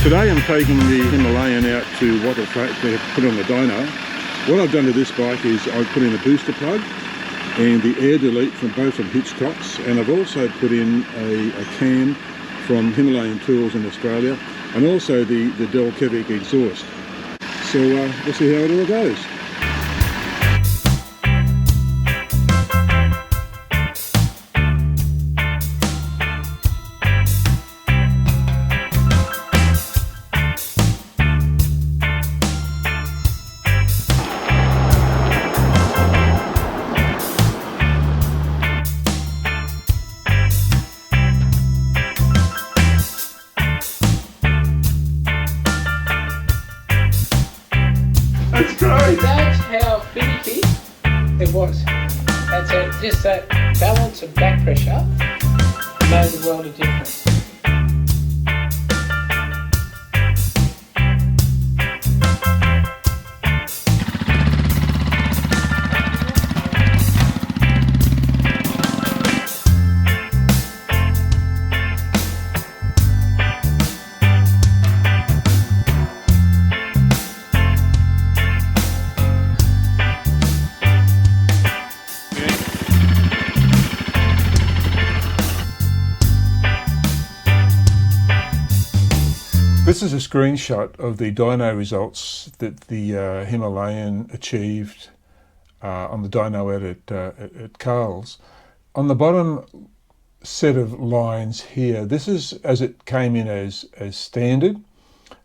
Today I'm taking the Himalayan out to Wattle to put on the dyno. What I've done to this bike is I've put in a booster plug and the air delete from both of Hitchcock's, and I've also put in a cam from Himalayan Tools in Australia, and also the Del Kevic exhaust. So we'll see how it all goes. That's how finicky it was. That's it. Just that balance of back pressure made a world of difference. This is a screenshot of the dyno results that the Himalayan achieved on the dyno at Carl's. On the bottom set of lines here, this is as it came in as standard.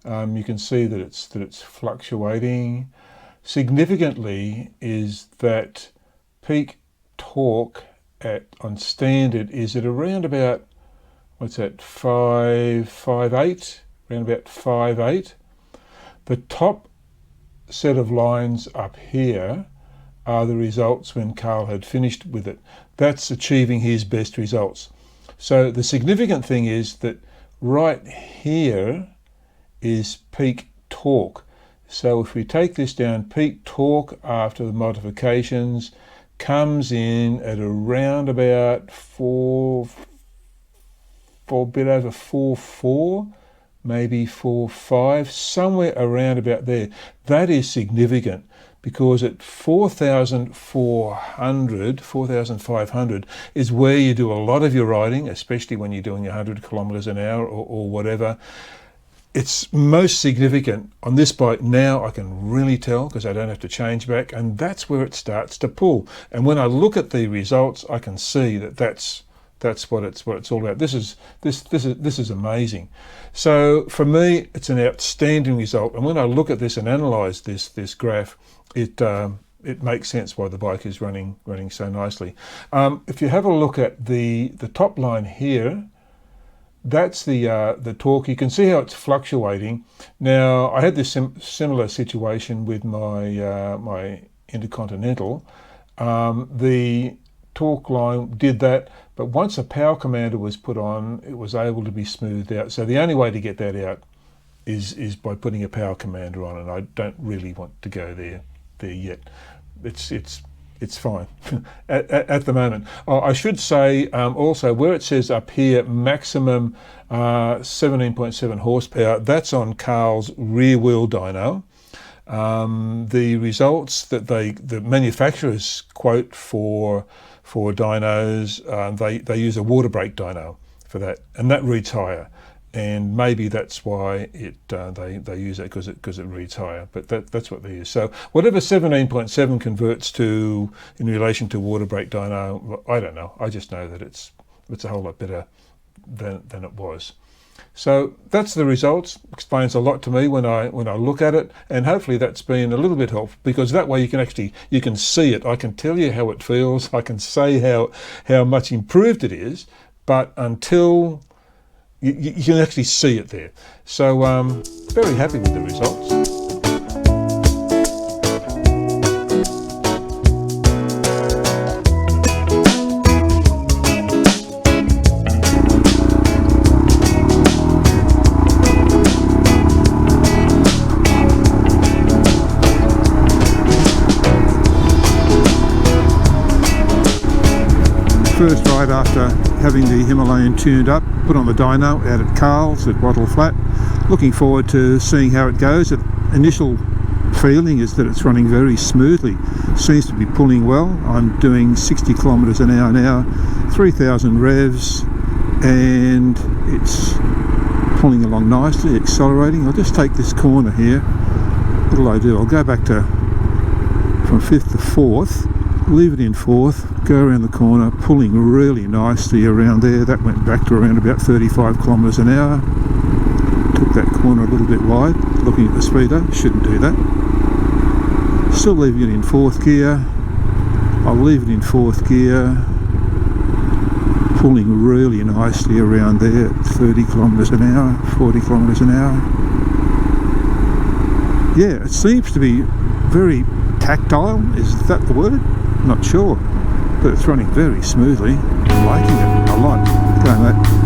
You can see that it's fluctuating. Significantly is that peak torque on standard is at around about, what's that, 5.8. Around about 5.8. The top set of lines up here are the results when Carl had finished with it. That's achieving his best results. So the significant thing is that right here is peak torque. So if we take this down, peak torque after the modifications comes in at around about bit over 4.4. Maybe 4.5, somewhere around about there. That is significant because at 4,400, 4,500 is where you do a lot of your riding, especially when you're doing 100 kilometers an hour or whatever. It's most significant on this bike now. I can really tell because I don't have to change back, and that's where it starts to pull. And when I look at the results, I can see that that's what it's all about. This is amazing. So for me, it's an outstanding result. And when I look at this and analyse this graph, it makes sense why the bike is running so nicely. If you have a look at the top line here, that's the torque. You can see how it's fluctuating. Now I had this similar situation with my Intercontinental. The torque line did that, but once a power commander was put on, it was able to be smoothed out. So the only way to get that out is by putting a power commander on, and I don't really want to go there yet. It's fine at the moment. I should say also where it says up here maximum 17.7 horsepower, that's on Carl's rear wheel dyno. The results that the manufacturers quote for dynos, they use a water brake dyno for that, and that reads higher. And maybe that's why they use that because it reads higher. But that's what they use. So whatever 17.7 converts to in relation to water brake dyno, I don't know. I just know that it's a whole lot better than it was. So that's the results. Explains a lot to me when I look at it, and hopefully that's been a little bit helpful, because that way you can see it. I can tell you how it feels. I can say how much improved it is, but until you can actually see it there. So very happy with the results. first ride after having the Himalayan tuned up, put on the dyno out at Carl's at Wattle Flat. Looking forward to seeing how it goes. The initial feeling is that it's running very smoothly, seems to be pulling well. I'm doing 60 kilometres an hour now, 3,000 revs, and it's pulling along nicely, accelerating. I'll just take this corner here. What'll I do? I'll go back to from 5th to 4th, leave it in 4th, go around the corner, pulling really nicely around there. That went back to around about 35 kilometres an hour. Took that corner a little bit wide, looking at the speedo, shouldn't do that. Still leaving it in 4th gear. I'll leave it in 4th gear, pulling really nicely around there at 30 kilometres an hour, 40 kilometres an hour. Yeah, it seems to be very tactile, is that the word? Not sure, but it's running very smoothly. Liking it a lot. Go mate.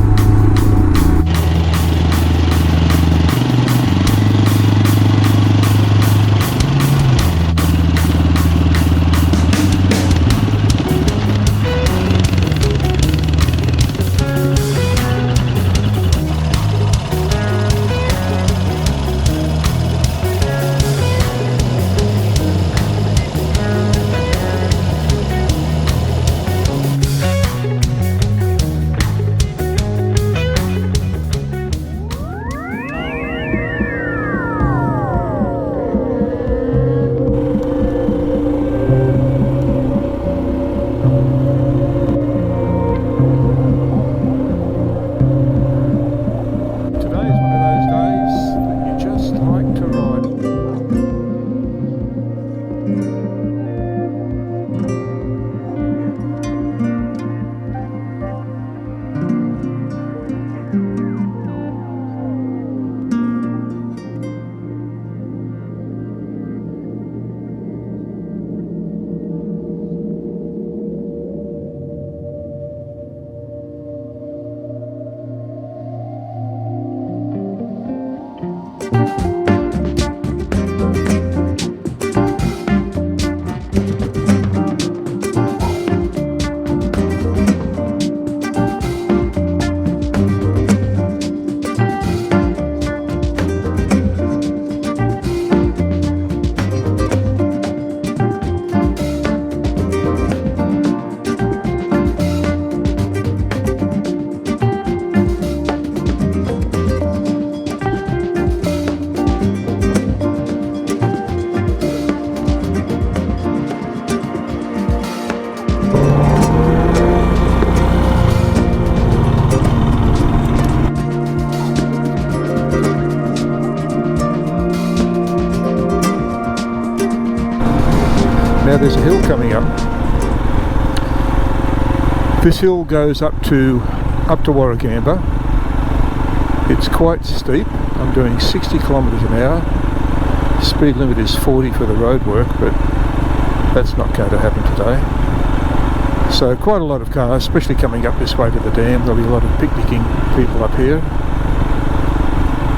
Now there's a hill coming up. This hill goes up to Warragamba. It's quite steep. I'm doing 60 kilometres an hour. Speed limit is 40 for the road work, but that's not going to happen today. So quite a lot of cars, especially coming up this way to the dam. There'll be a lot of picnicking people up here.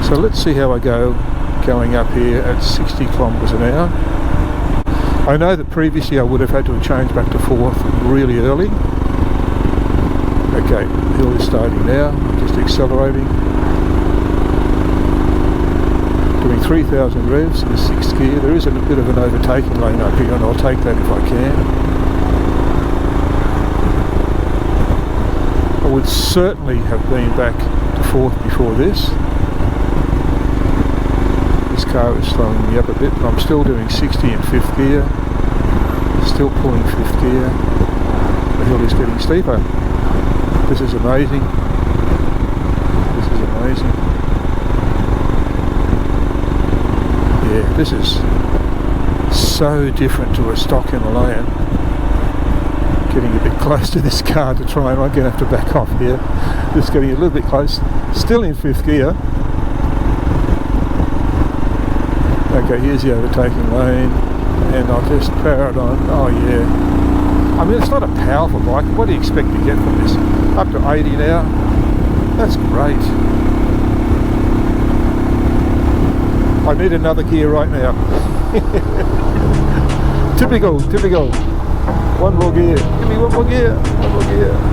So let's see how I go going up here at 60 kilometres an hour. I know that previously I would have had to have changed back to 4th really early. Okay, the hill is starting now, just accelerating. Doing 3,000 revs in the 6th gear. There is a bit of an overtaking lane up here, and I'll take that if I can. I would certainly have been back to 4th before this. This car is slowing me up a bit, but I'm still doing 60 in 5th gear. Still pulling 5th gear. The hill is getting steeper. This is amazing. This is amazing. Yeah, this is so different to a stock Himalayan. Getting a bit close to this car to try, and I'm going to have to back off here. Just getting a little bit close. Still in 5th gear. Okay, here's the overtaking lane, and I'll just power it on. Oh yeah. I mean, it's not a powerful bike. What do you expect to get from this? Up to 80 now. That's great. I need another gear right now. Typical. One more gear. Give me one more gear. One more gear.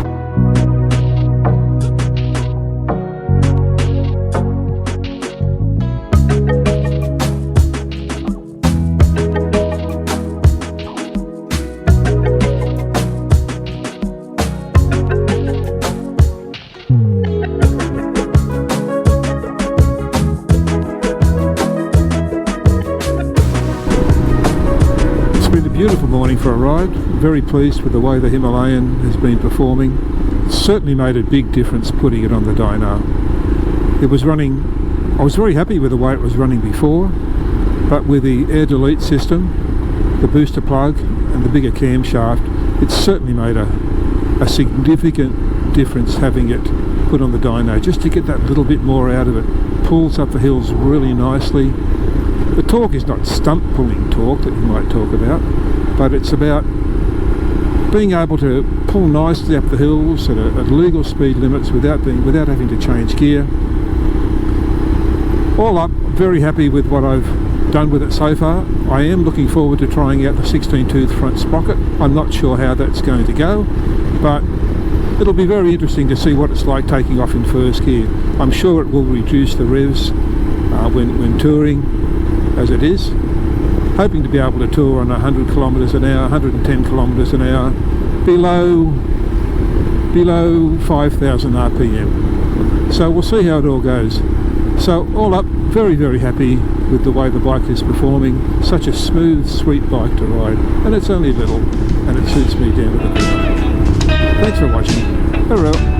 Beautiful morning for a ride. Very pleased with the way the Himalayan has been performing. It certainly made a big difference putting it on the dyno. It was running, I was very happy with the way it was running before, but with the air delete system, the booster plug and the bigger camshaft, it certainly made a significant difference having it put on the dyno, just to get that little bit more out of it. Pulls up the hills really nicely. The torque is not stunt pulling torque that you might talk about, but it's about being able to pull nicely up the hills at legal speed limits without having to change gear. All up, very happy with what I've done with it so far. I am looking forward to trying out the 16-tooth front sprocket. I'm not sure how that's going to go, but it'll be very interesting to see what it's like taking off in first gear. I'm sure it will reduce the revs when touring, as it is. Hoping to be able to tour on 100 kilometres an hour, 110 kilometres an hour, below 5,000 RPM. So we'll see how it all goes. So all up, very, very happy with the way the bike is performing. Such a smooth, sweet bike to ride, and it's only little, and it suits me down to the ground. Thanks for watching. Farewell.